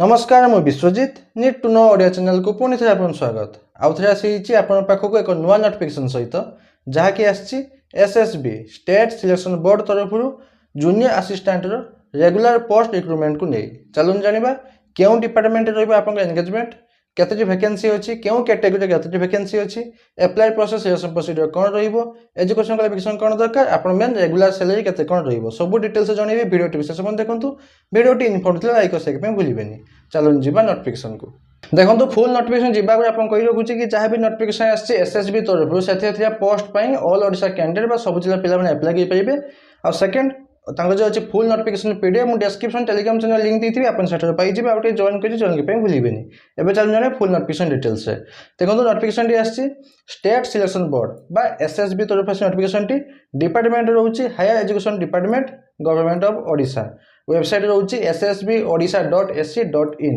नमस्कार मु Biswajit need to know Odia channel को पुणी थे आपन स्वागत आउ थे आसी आपन पाखक एक नुआ नोटिफिकेशन सहित जहाँकि आसी एसएसबी स्टेट सिलेक्शन बोर्ड तरफ junior assistant regular post recruitment को नहीं चलून जानिबा केउ डिपार्टमेंट रहबा आपन एंगेजमेंट केतटी वैकेंसी अछि केउ कैटेगरी केतटी वैकेंसी अछि अप्लाई प्रोसेस सिलेक्शन प्रोसीजर कोन रहइबो एजुकेशन क्वालिफिकेशन कोन दरकार आपन मेन रेगुलर सैलरी केते कोन रहइबो सब डिटेल्स जणेबे वीडियो विशेष मन देखंतु वीडियोटी इन्फॉर्मेटिव लाइक सेक पे भूलिबेनी चलो जीवा नोटिफिकेशन को देखो फुल नोटिफिकेशन जीवा को आपन कहि रखुची कि जहां भी नोटिफिकेशन आछि एसएसबी तरफ सेथे थिया पोस्ट पई ऑल ओडिशा कैंडिडेट बा सब जिला पिला माने अप्लाई करि परिबे आ सेकंड तांको जो अछि फुल नोटिफिकेशन पीडीएफ मु डिस्क्रिप्शन टेलीग्राम चैनल लिंक देथिबे आपन सेटर पाई जिबे आउटे जॉइन करि जॉइन के पे भूलिबेनी एबे चल जने फुल नोटिफिकेशन डिटेल्स है देखो नोटिफिकेशन डी आछि स्टेट सिलेक्शन बोर्ड बा एसएसबी तरफ से नोटिफिकेशन टी डिपार्टमेंट रहउची higher education department government of Odisha website रोची ssbodisha.ac.in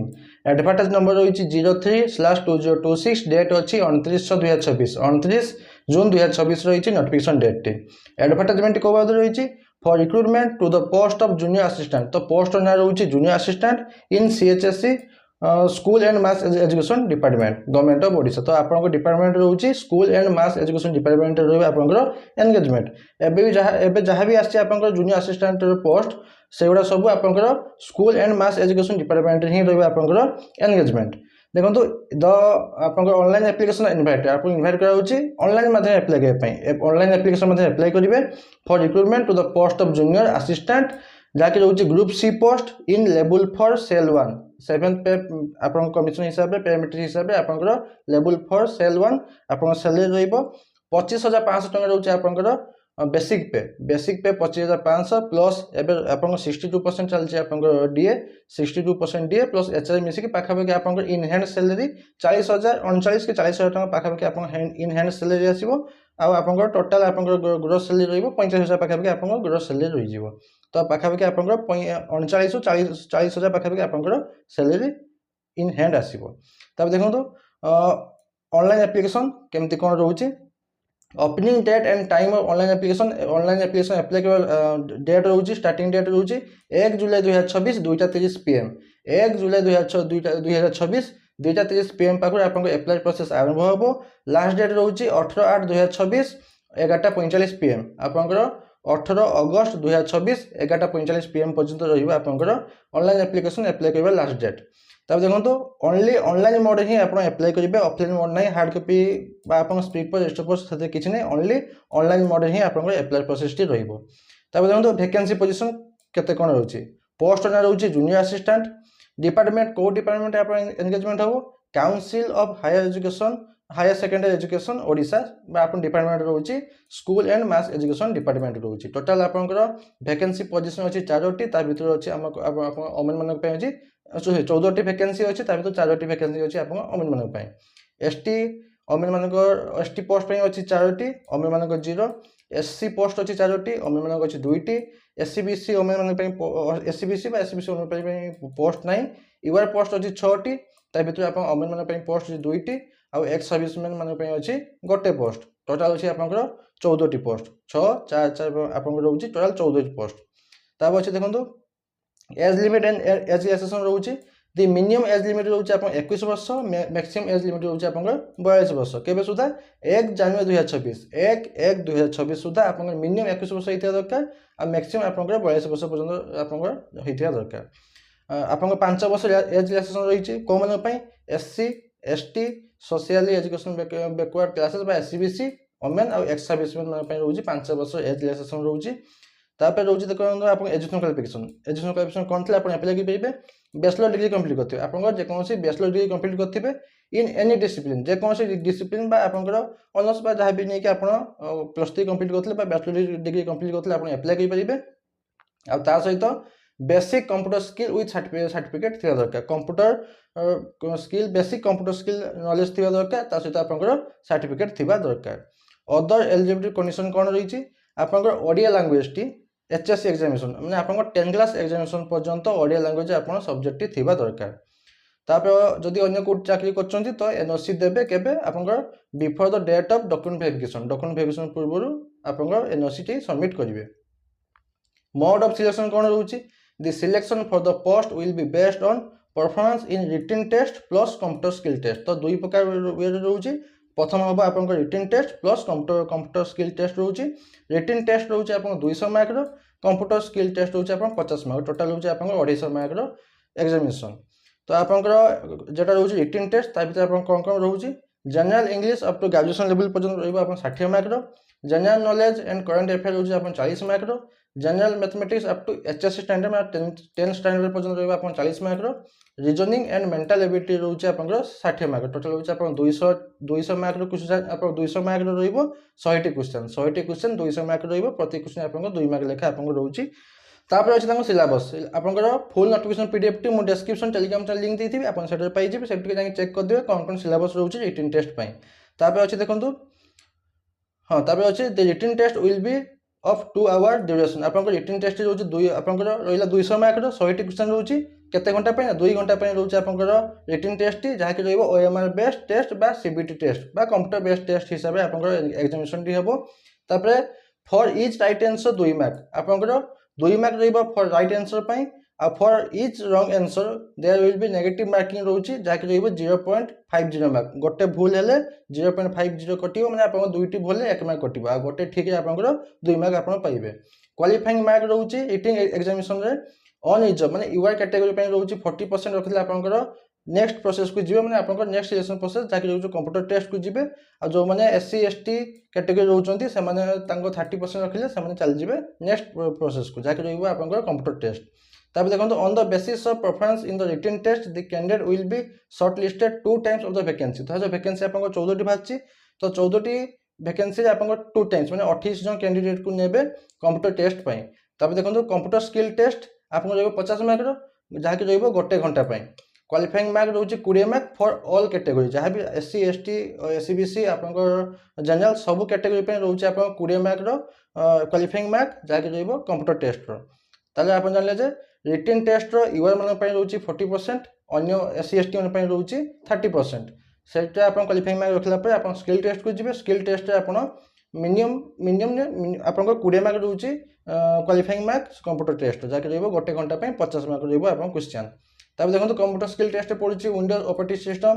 एडवर्टाइज नंबर रोची 03/2026 डेट अछि 29/2026 29 जून 2026 रोची नोटिफिकेशन डेट टी एडवर्टाइजमेंट को बाद रोची for recruitment to the post of junior assistant तो पोस्ट ना रोची junior assistant in CHSC school and mass education department government of Odisha तो आपन डिपार्टमेंट रोची school and mass education department रो आपन एंगेजमेंट एबे जहाँ भी आछि आपन जूनियर असिस्टेंट पोस्ट सेगुड़ा सब आपन school and mass education department ही रही आपन एंगेजमेंट देखो द आपन ऑनलाइन एप्लिकेशन इनवाइट आप इनवाइट कराउची ऑनलाइन माध्यम अप्लाई करबे ऑनलाइन एप्लिकेशन माध्यम अप्लाई करिवे for recruitment to the post of junior assistant जाके रोची group C post in level four cell 1 7th पे आपन कमिशन हिसाब रे पेमेंट हिसाब रे आपन लेवल फॉर सेल 1 आपन सैलरी रहइबो 25500 टका रोची आपन बेसिक पे 25500 प्लस एबे आपन 62% चलछि आपन डीए 62% डीए प्लस एचआर मिसी के पाखा पाखी आपन इन हैंड सैलरी 40000 39 के 40000 टका पाखा पाखी आपन इन हैंड सैलरी आसीबो आ आपन टोटल आपन ग्रोस सैलरी रहइबो 45000 पाखा पाखी आपन ग्रोस सैलरी रहि जिवो तो पाखा पाखी आपन 39 40000 पाखा पाखी आपन सैलरी इन हैंड आसीबो तब देखो तो ऑनलाइन एप्लिकेशन केमती कोन रहउची opening date and time of online application apply कर डेट रोची स्टार्टिंग डेट रोची 1 जुलाई 2026 2:30 पीएम 1 जुलाई 2026 2:30 पीएम पाखर आपन अप्लाई प्रोसेस आरंभ होबो लास्ट डेट रोची 18/8/2026 11:45 पीएम आपन 18 अगस्त 2026 11:45 पीएम पर्यंत रहिबा आपन ऑनलाइन एप्लिकेशन अप्लाई करबा लास्ट डेट तब देखो तो ओनली ऑनलाइन मोड ही आप अप्लाई करेंगे ऑफलाइन मोड नहीं हार्ड कॉपी आप स्पीड पर रजिस्टर पर किसी नहीं ओनली ऑनलाइन मोड ही आप अप्लाई प्रोसेस टी रहिबो तब देखो तो वैकेंसी पोजीशन केते कोन रहउची पोस्ट ना रहउची जूनियर असिस्टेंट डिपार्टमेंट को डिपार्टमेंट आप एंगेजमेंट हो council of higher secondary education Odisha बा अपन डिपार्टमेंट रहउची school and mass education department रहउची टोटल आपनकर वैकेंसी पोजीशन अछि 4टी ता भीतर अछि अपन ओमेन मानक पे अछि 14टी वैकेंसी अछि ता भीतर 4टी वैकेंसी अछि अपन ओमेन मानक पे एसटी ओमेन मानक एसटी पोस्ट पे अछि 4टी ओमेन मानक 0 एससी पोस्ट अछि 4टी ओमेन मानक अछि 2टी एससीबीसी ओमेन मानक पे एससीबीसी बा एससीबीसी ओमेन पे पोस्ट नाही यूआर पोस्ट अछि 6टी ता भीतर अपन ओमेन मानक पे पोस्ट अछि 2टी आ एक्स सर्विसमैन मानक पे अछि गोटे पोस्ट टोटल अछि आपनकर 14टी पोस्ट 6 4 4 आपनकर रहउची टोटल 14टी पोस्ट तब अछि देखंतु age limit and age relaxation रहउची द मिनिमम एज लिमिट रहउची आपन 21 वर्ष मैक्सिमम एज लिमिट रहउची आपनकर 42 वर्ष केबे सुधा 1 जनवरी 2026 1/1/2026 सुधा आपनकर मिनिमम 21 वर्ष हिथिया दरकार आ मैक्सिमम आपनकर 42 वर्ष पर्यंत आपनकर हिथिया दरकार आपनकर 5 वर्ष एज रिलैक्सेशन रहिची को मानक पई SC ST socially education backward classes बा एससीबीसी ओमेन और एक्स सर्विसमैन मानक पई रहउची 5 वर्ष एज रिलैक्सेशन रहउची तापर रोची देखो आप एजुकेशन क्वालिफिकेशन कौन थे आप अप्लाई करेंगे बैचलर डिग्री कंप्लीट करते आपन जे कौन बैचलर डिग्री कंप्लीट करते इन एनी डिसिप्लिन जे कौन डिसिप्लिन बा आपन ऑनर्स बा जहाँ भी नहीं कि आप +3 कंप्लीट करते बैचलर डिग्री कंप्लीट करते आप अप्लाई करेंगे आ ता सहित basic computer skill with certificate थिया दरकार computer skill basic computer skill knowledge थिया दरकार ता सहित आपन सर्टिफिकेट थिबा दरकार अदर एलिजिबिलिटी कंडीशन कौन रही आपन Odia language T HSC examination माने आपन 10 क्लास एग्जामिनेशन पर्यंत ओडिया लैंग्वेज आपन सब्जेक्ट टी थिबा दरकार तापर जदि अन्य को चाकरी करछंती तो एनओसी देबे केबे आपन before the date of document verification पूर्व आपन एनओसी टी सबमिट करिवे मोड ऑफ सिलेक्शन कोन रहउची the selection for the post will be based on performance in written test plus computer skill test. तो दुई प्रकार ये रोचे। प्रथम हम आप written test plus computer skill test रोचे। रिटन टेस्ट रोचे आप 200 मार्क रो, कंप्यूटर स्किल टेस्ट रोचे आप 50 मार्क, टोटाल रोचे आप 250 मार्क रो एग्जामिनेशन। तो आपंकर जेटा रोचे रिटन टेस्ट ता भीतर आप कौन कौन रोचे general English up to graduation level पर्यंत रहिबा आप 60 मार्क रो, general knowledge and current affair रोचे आप 40 मार्क रो, general mathematics up to HSC standard में 10 स्टैंडर्ड पर्यंत रहिबा आप 40 मार्क रो, रीजनिंग एंड मेंटल एबिलिटी रोचे आप 60 मार्क, टोटल रोचे आप 200 मार्क रो क्वेश्चन आप 200 मार्क रो रहिबो 100टी क्वेश्चन 200 मार्क रहिबो, प्रति क्वेश्चन आप 2 मार्क लेखा आप रोचे। तापर अच्छे तक सिलेबस आपंकर फुल नोटिफिकेशन पीडीएफ टी मु डिस्क्रिप्शन टेलीग्राम चैनल लिंक देथि आपन सेटर पाई जेबे सेट के चेक कर देबे कौन कौन सिलेबस रोचे रिटन टेस्ट पई। तापर अच्छे देखंतु हां तापर अच्छे the written test will be of 2 hour duration. आपंकर रिटन टेस्ट रोचे दुई आपंकर रहिला 200 मार्क रो 100टी क्वेश्चन रोचे केते घंटा पई 2 घंटा पई रोचे आपंकर रिटन टेस्ट टी जहा कि रहइबो ओएमआर बेस्ड टेस्ट बा सीबीटी टेस्ट बा कंप्यूटर बेस्ड टेस्ट हिसाब रे आपंकर एग्जामिनेशन टी हेबो। तापर for each right answer 2 mark आपंकर 2 मार्क रहिबो फॉर राइट आंसर पई आ for each wrong answer there will be negative marking रोची जहा कि रहिबो 0.50 मार्क। गोटे भूल हेले 0.50 कटिबो माने आपन दुईटी भूल 1 मार्क कटिबो आ गोटे ठीक है आपनकर 2 मार्क आपन पाइबे। क्वालिफाइंग मार्क रोची रिटन एग्जामिनेशन रे ऑन रिजर्व माने यूआर कैटेगरी पई रोची 40% रखले आपनकर नेक्स्ट प्रोसेस को जीवे माने आपनकर नेक्स्ट सिलेक्शन प्रोसेस जाके रोची कंप्यूटर टेस्ट को जीवे आ जो माने एससी एसटी कैटेगरी रोचंती से माने तांको 30% रखले से माने चल जीवे नेक्स्ट प्रोसेस को जाके रहइबो आपनकर कंप्यूटर टेस्ट। तापर देखो on the basis of performance in the written test the candidate will be shortlisted 2 times of the vacancy. तो जो वैकेंसी आपनकर 14टी बाची तो 14टी वैकेंसी आपनकर 2 टाइम्स माने 28 जन कैंडिडेट को नेबे कंप्यूटर टेस्ट पई। तापर देखो कंप्यूटर स्किल टेस्ट आपन रहइबो 50 मार्क रो जहा कि रहइबो गोटे घंटा पई। क्वालिफाइंग मार्क रोचे 20 मार्क फॉर ऑल कैटेगरी जहाँ भी एससी एसटी एससीबीसी आपनकर जनरल सब कैटेगरी पे रोचे आप 20 मार्क रो क्वालिफाइंग मार्क जहा कि रहइबो कंप्यूटर टेस्ट रो। ताले आपन जानले जे रिटन टेस्ट रो यूआर मन पई रोचे 40% अन्य एससी एसटी मन पई रोचे 30%। सेटा आपन क्वालिफाइंग मार्क रखला पर आपन स्किल टेस्ट को जिवे स्किल टेस्ट रे आपन मिनिमम आपन 20 मार्क रोचे क्वालिफाइंग मार्क कंप्यूटर टेस्ट जहा कि रहइबो गोटे घंटा पे 50 मार्क रहइबो आपन क्वेश्चन। तब देखो कंप्यूटर स्किल टेस्ट पड़ी Windows operating system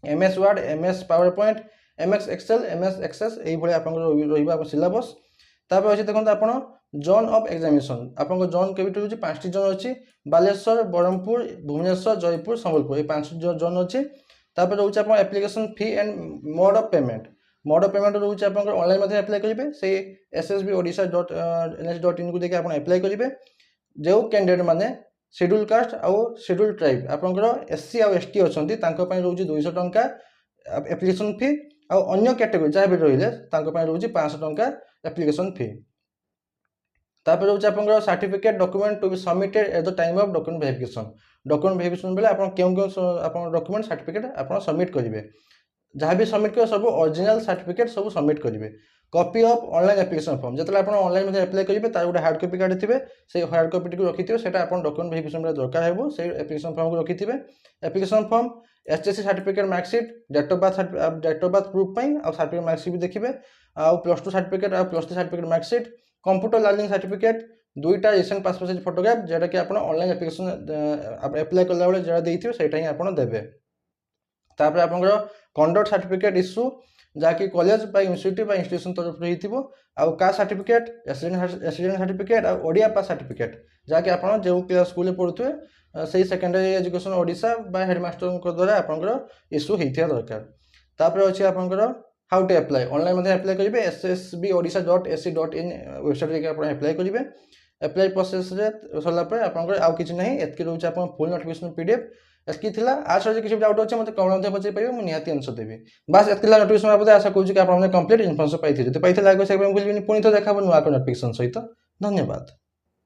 MS Word MS PowerPoint MS Excel MS Access यही आप सिलेबस। तापर अच्छे देखो आप जोन ऑफ एग्जामिनेशन आप जोन के 5टी जोन अच्छी बालेश्वर ब्रह्मपुर भुवनेश्वर जयपुर संबलपुर ये 5 जोन अच्छी। तापर रोचे आप application fee and mode of payment रोचे आप ऑनलाइन मध्य अप्लाई करेंगे से ssbodisha.ns.in को देखिए आप अप्लाई करेंगे। जो कैंडिडेट माने शेड्यूल कास्ट आउ शेड्यूल ट्राइब आपंकर एससी आउ एसटी अच्छी रोचे 200 टंका एप्लिकेशन फी आउ अन्य कैटेगरी जहाँ भी रही रोचे 500 टंका एप्लिकेशन फी। तापर रोचे आपंकर certificate document to be submitted at the time of document verification बेले आप डॉक्यूमेंट सर्टिफिकेट आप सबमिट करेंगे जहाँ भी सबमिट कर सब ओरिजिनल सर्टिफिकेट सब सबमिट करेंगे। Copy of online application form जो आप ऑनलाइन में अप्लाई करेंगे तार गोटे हार्ड कॉपी काढ़ी थे से हार्ड कॉपी को रखी थे से डॉक्यूमेंट वेरिफिकेशन दरकार है से एप्लिकेशन फॉर्म को रखी थे। Application form HSC certificate marksheet date of birth proof और सर्टिफिकेट मार्कशीट भी देखिए आउ +2 सर्टिफिकेट और +3 certificate marksheet computer learning certificate 2टा रिसेंट पासपोर्ट साइज फोटोग्राफ जेटा कि आप ऑनलाइन एप्लिकेशन अप्लाई कला बेले जो देते सेटा ही आप देवे। तापर आपंकर कंडक्ट सर्टिफिकेट इश्यू जहाँकि कॉलेज इंस्टीट्यूशन तरफ रही आउ कास्ट सर्टिफिकेट रेसिडेंट सर्टिफिकेट और ओडिया पास सर्टिफिकेट जहाँकि आप जो क्लास स्कूल पढ़ुए से सेकेंडरी एजुकेशन ओडिशा बा हेडमास्टर द्वारा आपंकर इश्यू होता दरकार। तापर अच्छे आपंकर हाउ टू अप्लाई ऑनलाइन में अप्लाई करेंगे ssbodisha.ac.in वेबसाइट आप अप्लाई करेंगे। अप्लाई प्रोसेस सरला आपंकर आउ किसी ना एतकी रोचे आप फुल नोटिफिकेशन पीडीएफ एतकी थिला। आज किसी डाउट अच्छे मतलब कमेंट पचार पाइबे मुझे निहाती आंसर देवी बस एतकी नोटिफिकेशन बाबद आशा करूँ कि आप कंप्लीट इनफॉर्मेशन पाई जब पाई आगे से भूल पुणी तो देखा नुआ नोटिफिकेशन सहित। धन्यवाद।